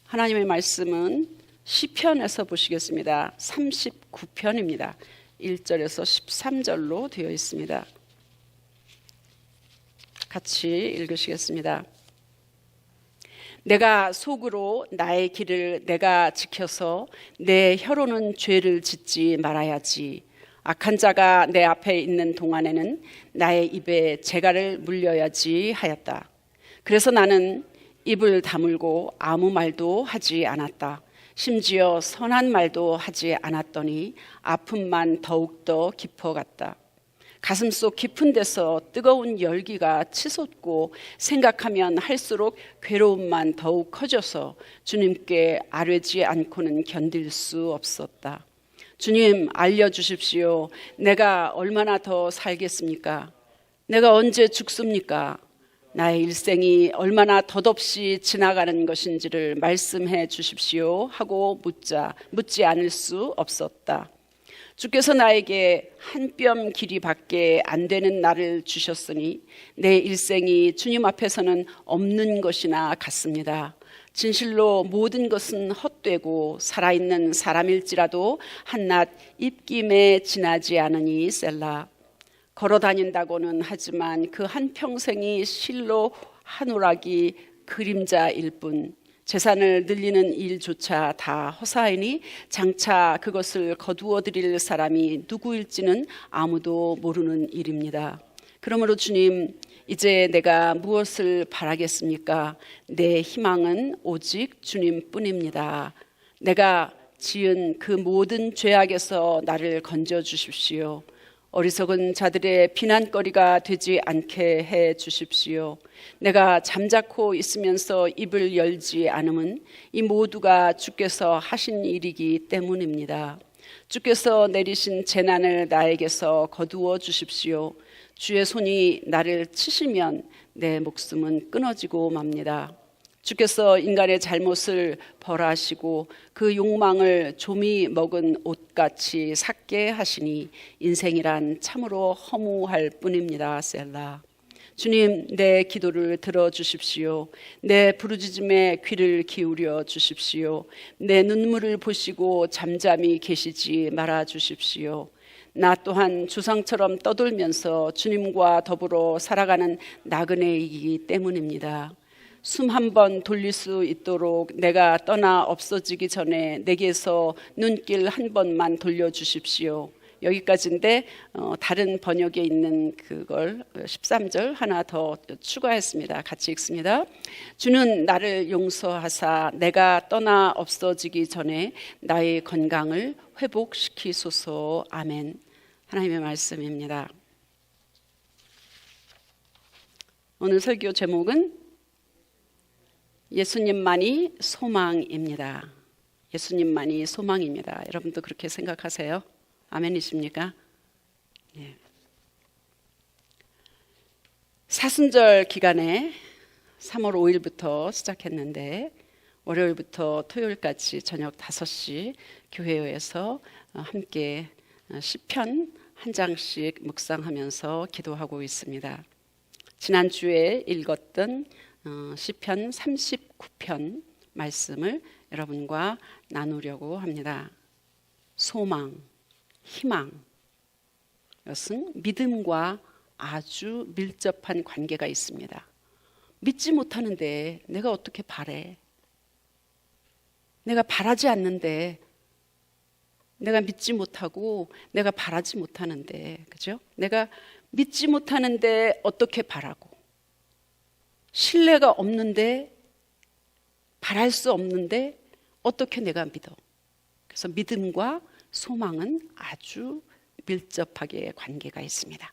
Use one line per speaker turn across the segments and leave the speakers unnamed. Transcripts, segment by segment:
하나님의 말씀은 시편에서 보시겠습니다. 39편입니다. 1절에서 13절로 되어 있습니다. 같이 읽으시겠습니다. 내가 속으로 나의 길을 내가 지켜서 내 혀로는 죄를 짓지 말아야지. 악한 자가 내 앞에 있는 동안에는 나의 입에 재갈을 물려야지 하였다. 그래서 나는 입을 다물고 아무 말도 하지 않았다. 심지어 선한 말도 하지 않았더니 아픔만 더욱더 깊어갔다. 가슴속 깊은 데서 뜨거운 열기가 치솟고 생각하면 할수록 괴로움만 더욱 커져서 주님께 아뢰지 않고는 견딜 수 없었다. 주님, 알려주십시오. 내가 얼마나 더 살겠습니까? 내가 언제 죽습니까? 나의 일생이 얼마나 덧없이 지나가는 것인지를 말씀해 주십시오 하고 묻지 않을 수 없었다. 주께서 나에게 한 뼘 길이밖에 안 되는 날을 주셨으니 내 일생이 주님 앞에서는 없는 것이나 같습니다. 진실로 모든 것은 헛되고 살아있는 사람일지라도 한낱 입김에 지나지 않으니 셀라. 걸어다닌다고는 하지만 그 한평생이 실로 한오락이 그림자일 뿐 재산을 늘리는 일조차 다 허사이니 장차 그것을 거두어 드릴 사람이 누구일지는 아무도 모르는 일입니다. 그러므로 주님, 이제 내가 무엇을 바라겠습니까? 내 희망은 오직 주님뿐입니다. 내가 지은 그 모든 죄악에서 나를 건져 주십시오. 어리석은 자들의 비난거리가 되지 않게 해 주십시오. 내가 잠자코 있으면서 입을 열지 않음은 이 모두가 주께서 하신 일이기 때문입니다. 주께서 내리신 재난을 나에게서 거두어 주십시오. 주의 손이 나를 치시면 내 목숨은 끊어지고 맙니다. 주께서 인간의 잘못을 벌하시고 그 욕망을 조미 먹은 옷같이 삭게 하시니 인생이란 참으로 허무할 뿐입니다. 셀라. 주님, 내 기도를 들어주십시오. 내 부르짖음에 귀를 기울여 주십시오. 내 눈물을 보시고 잠잠히 계시지 말아 주십시오. 나 또한 주상처럼 떠돌면서 주님과 더불어 살아가는 나그네이기 때문입니다. 숨 한 번 돌릴 수 있도록 내가 떠나 없어지기 전에 내게서 눈길 한 번만 돌려주십시오. 여기까지인데 다른 번역에 있는 그걸 13절 하나 더 추가했습니다. 같이 읽습니다. 주는 나를 용서하사 내가 떠나 없어지기 전에 나의 건강을 회복시키소서. 아멘. 하나님의 말씀입니다. 오늘 설교 제목은 예수님만이 소망입니다. 예수님만이 소망입니다. 여러분도 그렇게 생각하세요? 아멘이십니까? 네. 사순절 기간에 3월 5일부터 시작했는데 월요일부터 토요일까지 저녁 5시 교회에서 함께 시편 한 장씩 묵상하면서 기도하고 있습니다. 지난주에 읽었던 시편 39편 말씀을 여러분과 나누려고 합니다. 소망, 희망, 이것은 믿음과 아주 밀접한 관계가 있습니다. 믿지 못하는데 내가 어떻게 바래? 내가 바라지 않는데 내가 믿지 못하고 내가 바라지 못하는데, 그죠? 내가 믿지 못하는데 어떻게 바라고, 신뢰가 없는데 바랄 수 없는데 어떻게 내가 믿어? 그래서 믿음과 소망은 아주 밀접하게 관계가 있습니다.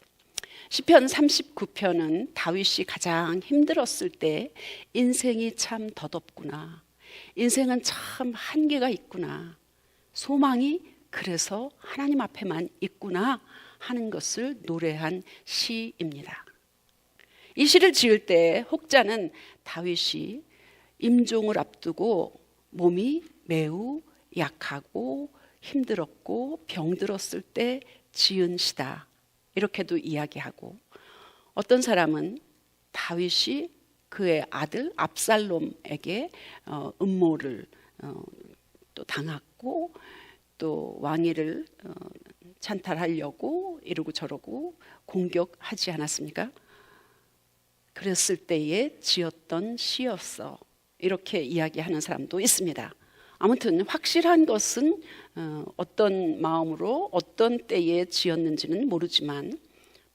시편 39편은 다윗이 가장 힘들었을 때 인생이 참 덧없구나, 인생은 참 한계가 있구나, 소망이 그래서 하나님 앞에만 있구나 하는 것을 노래한 시입니다. 이 시를 지을 때 혹자는 다윗이 임종을 앞두고 몸이 매우 약하고 힘들었고 병들었을 때 지은 시다, 이렇게도 이야기하고, 어떤 사람은 다윗이 그의 아들 압살롬에게 음모를 또 당했고, 또 왕위를 찬탈하려고 이러고 저러고 공격하지 않았습니까? 그랬을 때에 지었던 시였어, 이렇게 이야기하는 사람도 있습니다. 아무튼 확실한 것은 어떤 마음으로 어떤 때에 지었는지는 모르지만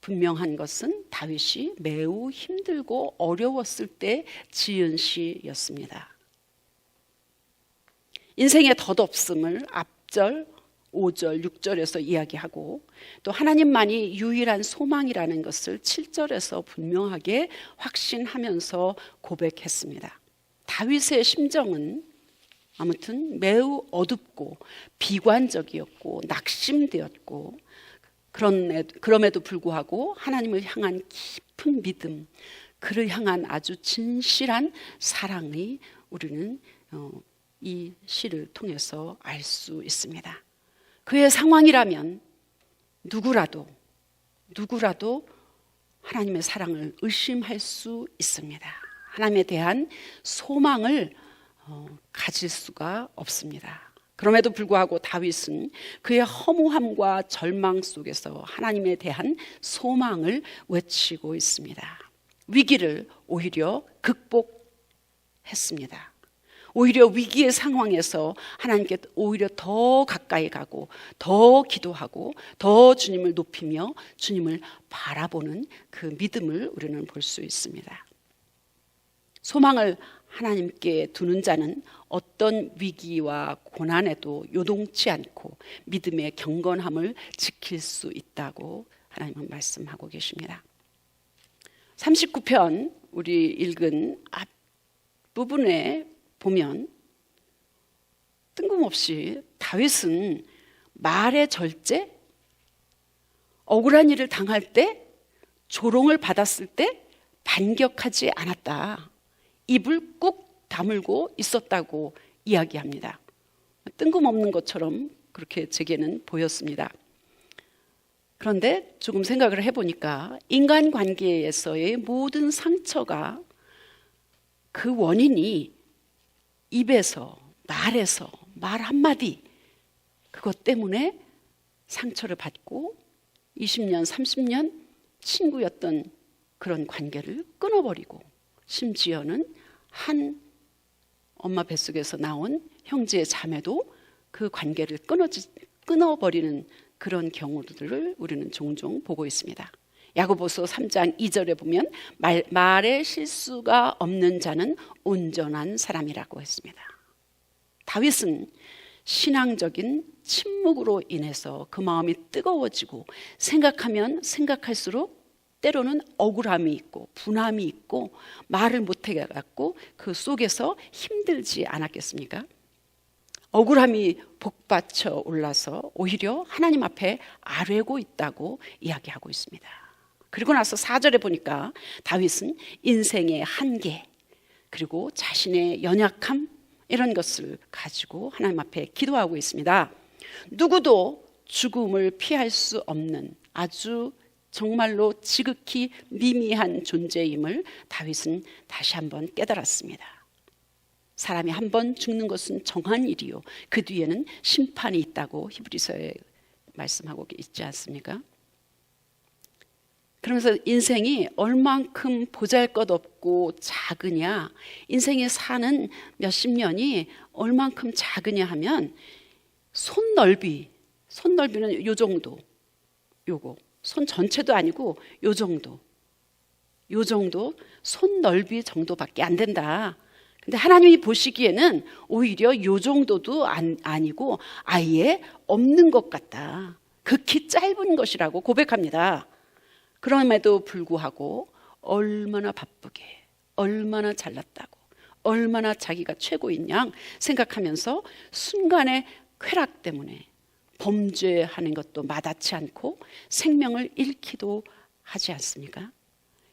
분명한 것은 다윗이 매우 힘들고 어려웠을 때 지은 시였습니다. 인생의 덧없음을 앞절, 5절, 6절에서 이야기하고, 또 하나님만이 유일한 소망이라는 것을 7절에서 분명하게 확신하면서 고백했습니다. 다윗의 심정은 아무튼 매우 어둡고 비관적이었고 낙심되었고, 그럼에도 불구하고 하나님을 향한 깊은 믿음, 그를 향한 아주 진실한 사랑이 우리는 이 시를 통해서 알 수 있습니다. 그의 상황이라면 누구라도 하나님의 사랑을 의심할 수 있습니다. 하나님에 대한 소망을 가질 수가 없습니다. 그럼에도 불구하고 다윗은 그의 허무함과 절망 속에서 하나님에 대한 소망을 외치고 있습니다. 위기를 오히려 극복했습니다. 오히려 위기의 상황에서 하나님께 오히려 더 가까이 가고 더 기도하고 더 주님을 높이며 주님을 바라보는 그 믿음을 우리는 볼 수 있습니다. 소망을 하나님께 두는 자는 어떤 위기와 고난에도 요동치 않고 믿음의 경건함을 지킬 수 있다고 하나님은 말씀하고 계십니다. 39편 우리 읽은 앞부분에 보면 뜬금없이 다윗은 말의 절제, 억울한 일을 당할 때, 조롱을 받았을 때 반격하지 않았다. 입을 꾹 다물고 있었다고 이야기합니다. 뜬금없는 것처럼 그렇게 제게는 보였습니다. 그런데 조금 생각을 해보니까 인간관계에서의 모든 상처가 그 원인이 입에서, 말에서, 말 한마디, 그것 때문에 상처를 받고 20년, 30년 친구였던 그런 관계를 끊어버리고, 심지어는 한 엄마 뱃속에서 나온 형제 자매도 그 관계를 끊어버리는 그런 경우들을 우리는 종종 보고 있습니다. 야고보서 3장 2절에 보면 말에 실수가 없는 자는 온전한 사람이라고 했습니다. 다윗은 신앙적인 침묵으로 인해서 그 마음이 뜨거워지고 생각하면 생각할수록 때로는 억울함이 있고 분함이 있고 말을 못해갖고 그 속에서 힘들지 않았겠습니까? 억울함이 복받쳐 올라서 오히려 하나님 앞에 아뢰고 있다고 이야기하고 있습니다. 그리고 나서 4절에 보니까 다윗은 인생의 한계, 그리고 자신의 연약함, 이런 것을 가지고 하나님 앞에 기도하고 있습니다. 누구도 죽음을 피할 수 없는 아주 정말로 지극히 미미한 존재임을 다윗은 다시 한번 깨달았습니다. 사람이 한번 죽는 것은 정한 일이요, 그 뒤에는 심판이 있다고 히브리서에 말씀하고 있지 않습니까? 그러면서 인생이 얼만큼 보잘것없고 작으냐, 인생에 사는 몇십 년이 얼만큼 작으냐 하면 손넓이는 요 정도, 요거 손 전체도 아니고 요 정도 손넓이 정도밖에 안 된다. 근데 하나님이 보시기에는 오히려 요 정도도 아니고 아예 없는 것 같다. 극히 짧은 것이라고 고백합니다. 그럼에도 불구하고 얼마나 바쁘게, 얼마나 잘났다고, 얼마나 자기가 최고인 양 생각하면서 순간의 쾌락 때문에 범죄하는 것도 마다치 않고 생명을 잃기도 하지 않습니까?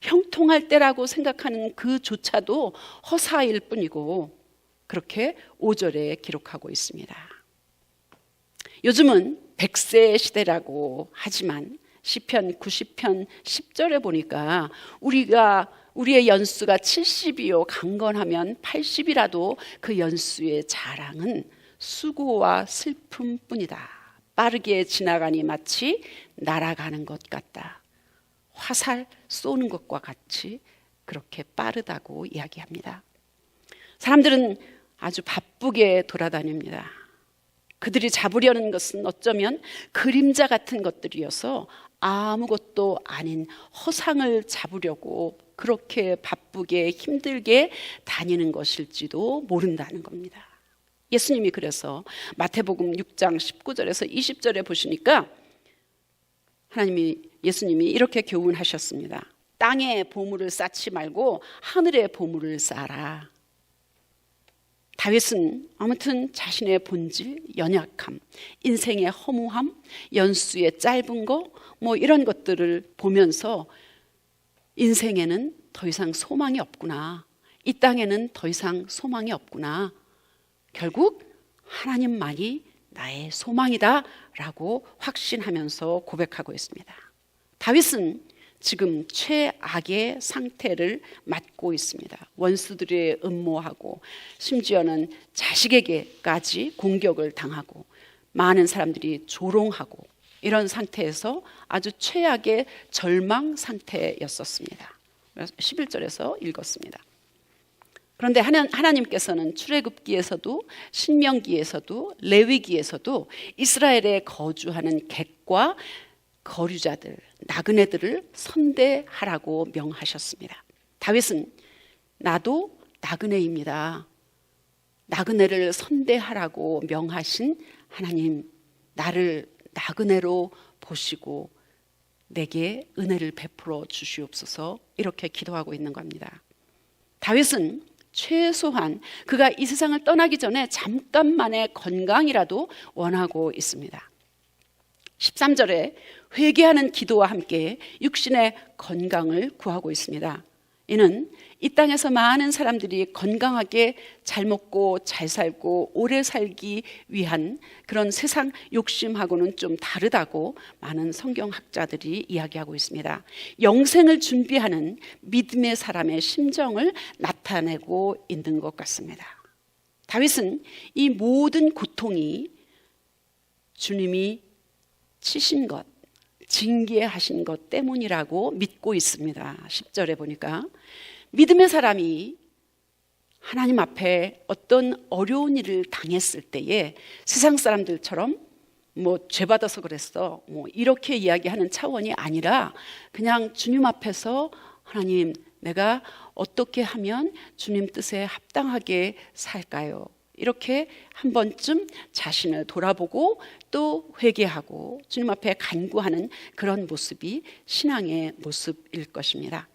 형통할 때라고 생각하는 그조차도 허사일 뿐이고, 그렇게 5절에 기록하고 있습니다. 요즘은 100세 시대라고 하지만 시편 90편 10절에 보니까 우리의 연수가 70이요 강건하면 80이라도 그 연수의 자랑은 수고와 슬픔뿐이다. 빠르게 지나가니 마치 날아가는 것 같다. 화살 쏘는 것과 같이 그렇게 빠르다고 이야기합니다. 사람들은 아주 바쁘게 돌아다닙니다. 그들이 잡으려는 것은 어쩌면 그림자 같은 것들이어서 아무것도 아닌 허상을 잡으려고 그렇게 바쁘게 힘들게 다니는 것일지도 모른다는 겁니다. 예수님이 그래서 마태복음 6장 19절에서 20절에 보시니까 예수님이 이렇게 교훈하셨습니다. 땅에 보물을 쌓지 말고 하늘에 보물을 쌓아라. 다윗은 아무튼 자신의 본질, 연약함, 인생의 허무함, 연수의 짧은 거 이런 것들을 보면서 인생에는 더 이상 소망이 없구나. 이 땅에는 더 이상 소망이 없구나. 결국 하나님만이 나의 소망이다 라고 확신하면서 고백하고 있습니다. 다윗은 지금 최악의 상태를 맞고 있습니다. 원수들의 음모하고 심지어는 자식에게까지 공격을 당하고 많은 사람들이 조롱하고 이런 상태에서 아주 최악의 절망 상태였었습니다. 11절에서 읽었습니다. 그런데 하나님께서는 출애굽기에서도 신명기에서도 레위기에서도 이스라엘에 거주하는 객과 거류자들, 나그네들을 선대하라고 명하셨습니다. 다윗은 나도 나그네입니다. 나그네를 선대하라고 명하신 하나님, 나를 나그네로 보시고 내게 은혜를 베풀어 주시옵소서 이렇게 기도하고 있는 겁니다. 다윗은 최소한 그가 이 세상을 떠나기 전에 잠깐만의 건강이라도 원하고 있습니다. 13절에 회개하는 기도와 함께 육신의 건강을 구하고 있습니다. 이는 이 땅에서 많은 사람들이 건강하게 잘 먹고 잘 살고 오래 살기 위한 그런 세상 욕심하고는 좀 다르다고 많은 성경학자들이 이야기하고 있습니다. 영생을 준비하는 믿음의 사람의 심정을 나타내고 있는 것 같습니다. 다윗은 이 모든 고통이 주님이 치신 것, 징계하신 것 때문이라고 믿고 있습니다. 10절에 보니까 믿음의 사람이 하나님 앞에 어떤 어려운 일을 당했을 때에 세상 사람들처럼 죄 받아서 그랬어 이렇게 이야기하는 차원이 아니라 그냥 주님 앞에서 하나님, 내가 어떻게 하면 주님 뜻에 합당하게 살까요? 이렇게 한 번쯤 자신을 돌아보고 또 회개하고 주님 앞에 간구하는 그런 모습이 신앙의 모습일 것입니다.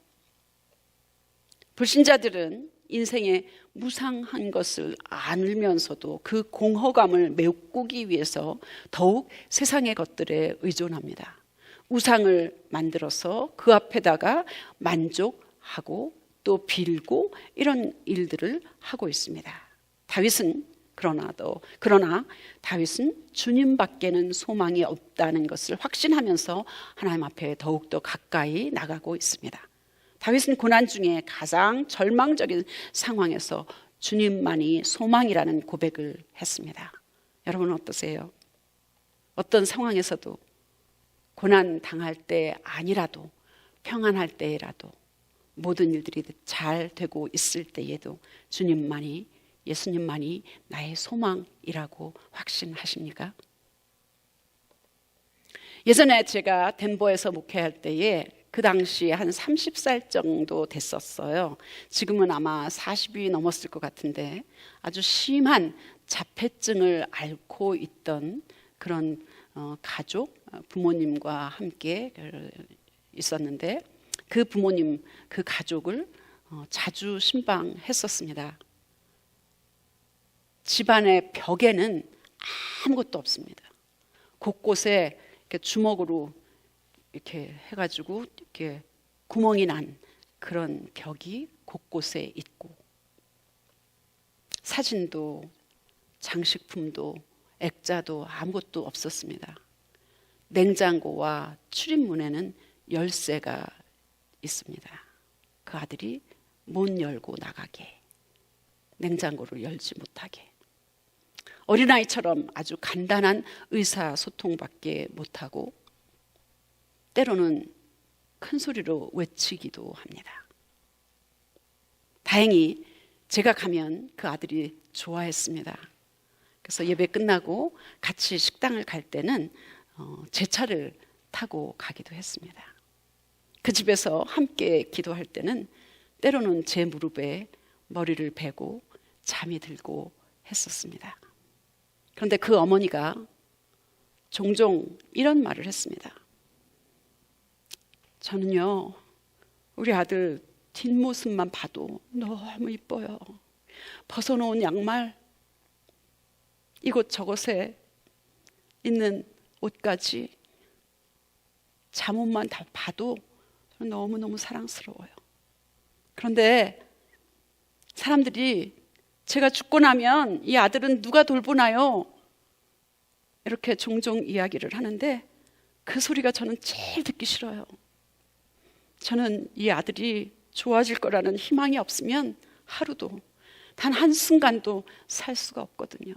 불신자들은 인생에 무상한 것을 안으면서도 그 공허감을 메꾸기 위해서 더욱 세상의 것들에 의존합니다. 우상을 만들어서 그 앞에다가 만족하고 또 빌고 이런 일들을 하고 있습니다. 그러나 다윗은 주님밖에는 소망이 없다는 것을 확신하면서 하나님 앞에 더욱더 가까이 나가고 있습니다. 다윗은 고난 중에 가장 절망적인 상황에서 주님만이 소망이라는 고백을 했습니다. 여러분은 어떠세요? 어떤 상황에서도 고난 당할 때 아니라도 평안할 때라도 모든 일들이 잘 되고 있을 때에도 주님만이 예수님만이 나의 소망이라고 확신하십니까? 예전에 제가 덴버에서 목회할 때에 그 당시에 한 30살 정도 됐었어요. 지금은 아마 40이 넘었을 것 같은데 아주 심한 자폐증을 앓고 있던 그런 가족, 부모님과 함께 있었는데 그 부모님, 그 가족을 자주 신방했었습니다. 집안의 벽에는 아무것도 없습니다. 곳곳에 이렇게 주먹으로 이렇게 해가지고 이렇게 구멍이 난 그런 벽이 곳곳에 있고 사진도 장식품도 액자도 아무것도 없었습니다. 냉장고와 출입문에는 열쇠가 있습니다. 그 그 아들이 못 열고 나가게, 냉장고를 열지 못하게, 어린아이처럼 아주 간단한 의사소통밖에 못하고 때로는 큰 소리로 외치기도 합니다. 다행히 제가 가면 그 아들이 좋아했습니다. 그래서 예배 끝나고 같이 식당을 갈 때는 제 차를 타고 가기도 했습니다. 그 집에서 함께 기도할 때는 때로는 제 무릎에 머리를 베고 잠이 들고 했었습니다. 그런데 그 어머니가 종종 이런 말을 했습니다. 저는요, 우리 아들 뒷모습만 봐도 너무 이뻐요. 벗어놓은 양말, 이곳저곳에 있는 옷까지, 잠옷만 다 봐도 너무너무 사랑스러워요. 그런데 사람들이 제가 죽고 나면 이 아들은 누가 돌보나요? 이렇게 종종 이야기를 하는데 그 소리가 저는 제일 듣기 싫어요. 저는 이 아들이 좋아질 거라는 희망이 없으면 하루도, 단 한순간도 살 수가 없거든요.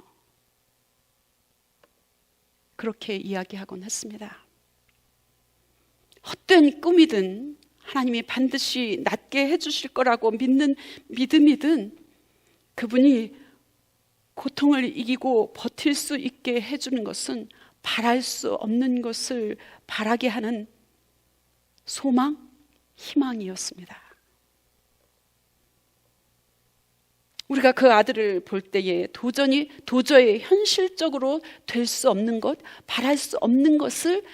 그렇게 이야기하곤 했습니다. 헛된 꿈이든 하나님이 반드시 낫게 해주실 거라고 믿는 믿음이든 그분이 고통을 이기고 버틸 수 있게 해주는 것은 바랄 수 없는 것을 바라게 하는 소망, 희망이었습니다. 우리가 그 아들을 볼 때에 도저히 현실적으로 될 수 없는 것, 바랄 수 없는 것을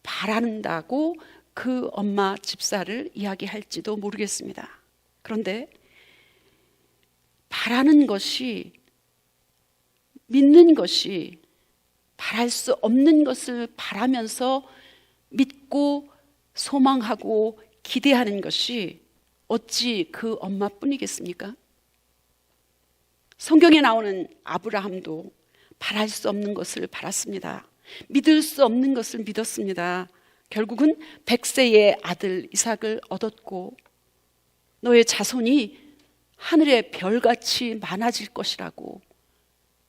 바란다고 그 엄마 집사를 이야기할지도 모르겠습니다. 그런데 바라는 것이, 믿는 것이, 바랄 수 없는 것을 바라면서 믿고 소망하고 기대하는 것이 어찌 그 엄마뿐이겠습니까? 성경에 나오는 아브라함도 바랄 수 없는 것을 바랐습니다. 믿을 수 없는 것을 믿었습니다. 결국은 100세의 아들 이삭을 얻었고 너의 자손이 하늘의 별같이 많아질 것이라고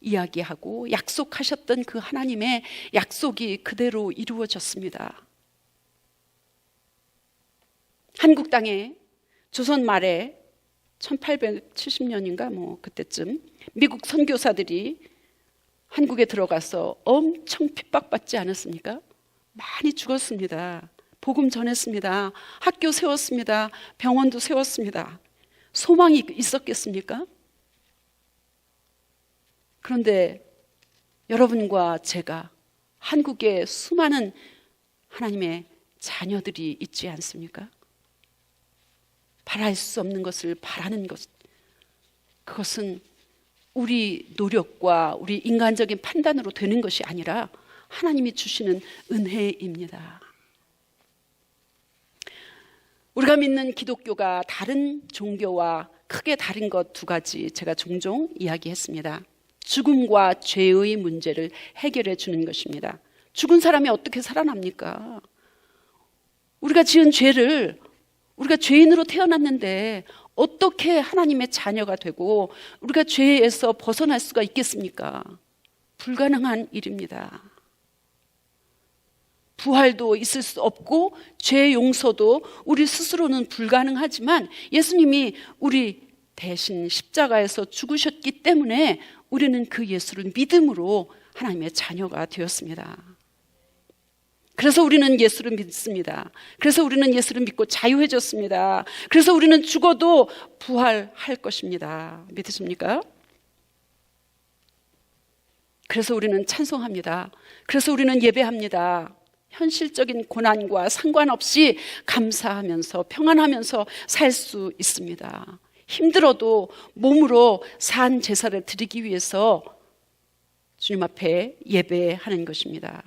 이야기하고 약속하셨던 그 하나님의 약속이 그대로 이루어졌습니다. 한국 땅에 조선 말에 1870년인가 그때쯤 미국 선교사들이 한국에 들어가서 엄청 핍박받지 않았습니까? 많이 죽었습니다. 복음 전했습니다. 학교 세웠습니다. 병원도 세웠습니다. 소망이 있었겠습니까? 그런데 여러분과 제가 한국에 수많은 하나님의 자녀들이 있지 않습니까? 바랄 수 없는 것을 바라는 것, 그것은 우리 노력과 우리 인간적인 판단으로 되는 것이 아니라 하나님이 주시는 은혜입니다. 우리가 믿는 기독교가 다른 종교와 크게 다른 것 두 가지 제가 종종 이야기했습니다. 죽음과 죄의 문제를 해결해 주는 것입니다. 죽은 사람이 어떻게 살아납니까? 우리가 지은 죄를, 우리가 죄인으로 태어났는데 어떻게 하나님의 자녀가 되고 우리가 죄에서 벗어날 수가 있겠습니까? 불가능한 일입니다. 부활도 있을 수 없고 죄 용서도 우리 스스로는 불가능하지만 예수님이 우리 대신 십자가에서 죽으셨기 때문에 우리는 그 예수를 믿음으로 하나님의 자녀가 되었습니다. 그래서 우리는 예수를 믿습니다. 그래서 우리는 예수를 믿고 자유해졌습니다. 그래서 우리는 죽어도 부활할 것입니다. 믿으십니까? 그래서 우리는 찬송합니다. 그래서 우리는 예배합니다. 현실적인 고난과 상관없이 감사하면서 평안하면서 살 수 있습니다. 힘들어도 몸으로 산 제사를 드리기 위해서 주님 앞에 예배하는 것입니다.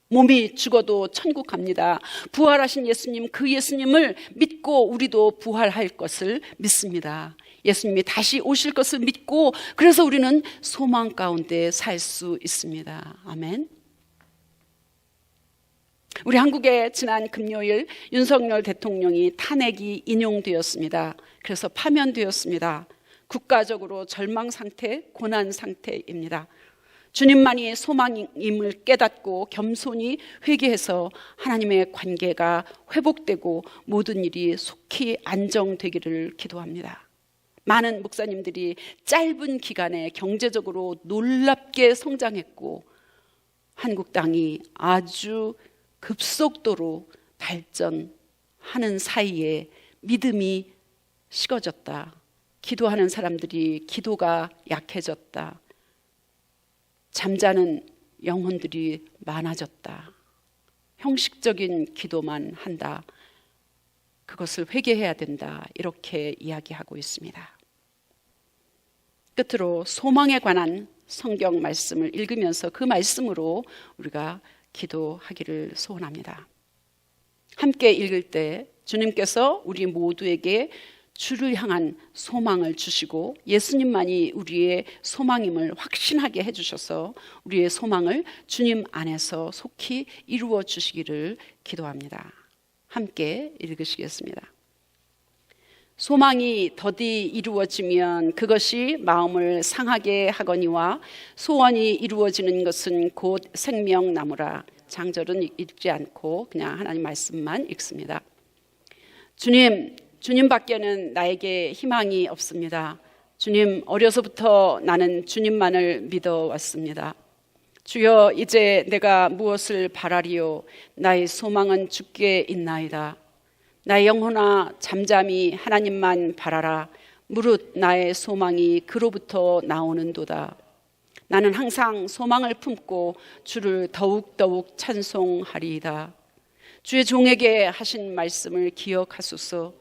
몸이 죽어도 천국 갑니다. 부활하신 예수님, 그 예수님을 믿고 우리도 부활할 것을 믿습니다. 예수님이 다시 오실 것을 믿고 그래서 우리는 소망 가운데 살 수 있습니다. 아멘. 우리 한국에 지난 금요일 윤석열 대통령이 탄핵이 인용되었습니다. 그래서 파면되었습니다. 국가적으로 절망 상태, 고난 상태입니다. 주님만이 소망임을 깨닫고 겸손히 회개해서 하나님의 관계가 회복되고 모든 일이 속히 안정되기를 기도합니다. 많은 목사님들이 짧은 기간에 경제적으로 놀랍게 성장했고 한국 땅이 아주 급속도로 발전하는 사이에 믿음이 식어졌다. 기도하는 사람들이 기도가 약해졌다. 잠자는 영혼들이 많아졌다. 형식적인 기도만 한다. 그것을 회개해야 된다. 이렇게 이야기하고 있습니다. 끝으로 소망에 관한 성경 말씀을 읽으면서 그 말씀으로 우리가 기도하기를 소원합니다. 함께 읽을 때 주님께서 우리 모두에게 주를 향한 소망을 주시고 예수님만이 우리의 소망임을 확신하게 해주셔서 우리의 소망을 주님 안에서 속히 이루어 주시기를 기도합니다. 함께 읽으시겠습니다. 소망이 더디 이루어지면 그것이 마음을 상하게 하거니와 소원이 이루어지는 것은 곧 생명나무라. 장절은 읽지 않고 그냥 하나님 말씀만 읽습니다. 주님밖에는 나에게 희망이 없습니다. 주님, 어려서부터 나는 주님만을 믿어왔습니다. 주여, 이제 내가 무엇을 바라리요? 나의 소망은 주께 있나이다. 나의 영혼아, 잠잠히 하나님만 바라라. 무릇 나의 소망이 그로부터 나오는도다. 나는 항상 소망을 품고 주를 더욱더욱 찬송하리이다. 주의 종에게 하신 말씀을 기억하소서.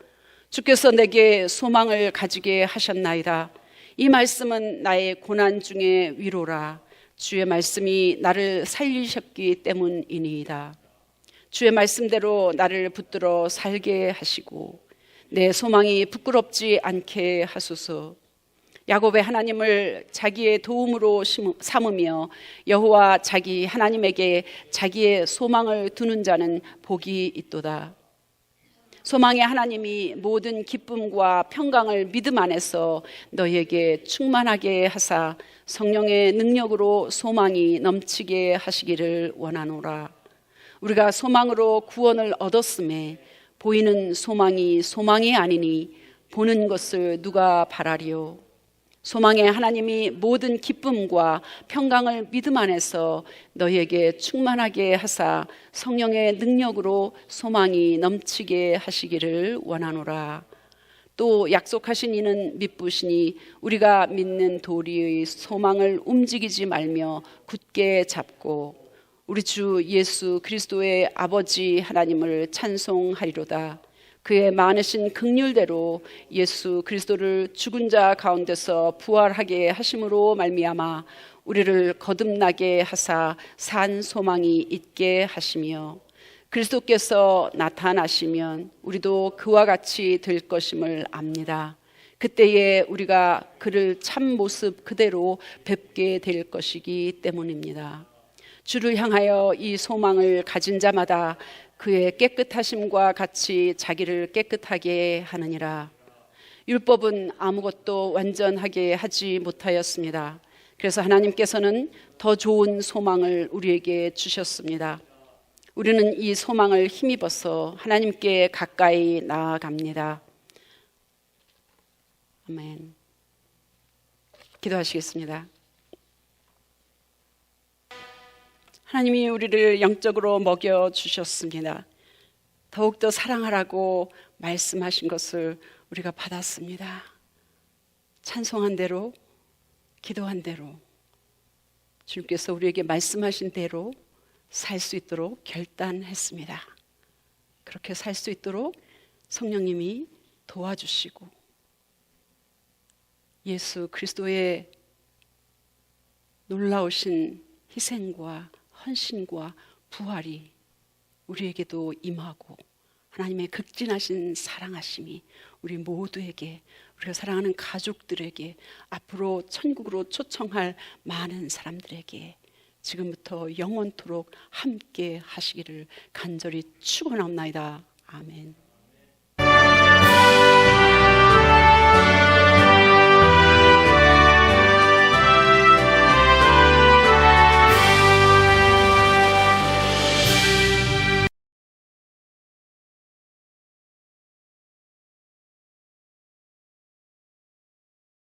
주께서 내게 소망을 가지게 하셨나이다. 이 말씀은 나의 고난 중에 위로라. 주의 말씀이 나를 살리셨기 때문이니이다. 주의 말씀대로 나를 붙들어 살게 하시고 내 소망이 부끄럽지 않게 하소서. 야곱의 하나님을 자기의 도움으로 삼으며 여호와 자기 하나님에게 자기의 소망을 두는 자는 복이 있도다. 소망의 하나님이 모든 기쁨과 평강을 믿음 안에서 너희에게 충만하게 하사 성령의 능력으로 소망이 넘치게 하시기를 원하노라. 우리가 소망으로 구원을 얻었음에 보이는 소망이 아니니 보는 것을 누가 바라리요. 소망의 하나님이 모든 기쁨과 평강을 믿음 안에서 너희에게 충만하게 하사 성령의 능력으로 소망이 넘치게 하시기를 원하노라. 또 약속하신 이는 미쁘시니 우리가 믿는 도리의 소망을 움직이지 말며 굳게 잡고 우리 주 예수 그리스도의 아버지 하나님을 찬송하리로다. 그의 많으신 긍휼대로 예수 그리스도를 죽은 자 가운데서 부활하게 하심으로 말미암아 우리를 거듭나게 하사 산 소망이 있게 하시며 그리스도께서 나타나시면 우리도 그와 같이 될 것임을 압니다. 그때에 우리가 그를 참 모습 그대로 뵙게 될 것이기 때문입니다. 주를 향하여 이 소망을 가진 자마다 그의 깨끗하심과 같이 자기를 깨끗하게 하느니라. 율법은 아무것도 완전하게 하지 못하였습니다. 그래서 하나님께서는 더 좋은 소망을 우리에게 주셨습니다. 우리는 이 소망을 힘입어서 하나님께 가까이 나아갑니다. 아멘. 기도하시겠습니다. 하나님이 우리를 영적으로 먹여주셨습니다. 더욱더 사랑하라고 말씀하신 것을 우리가 받았습니다. 찬송한 대로, 기도한 대로 주님께서 우리에게 말씀하신 대로 살 수 있도록 결단했습니다. 그렇게 살 수 있도록 성령님이 도와주시고 예수 그리스도의 놀라우신 희생과 헌신과 부활이 우리에게도 임하고 하나님의 극진하신 사랑하심이 우리 모두에게, 우리가 사랑하는 가족들에게, 앞으로 천국으로 초청할 많은 사람들에게 지금부터 영원토록 함께 하시기를 간절히 축원하옵나이다. 아멘.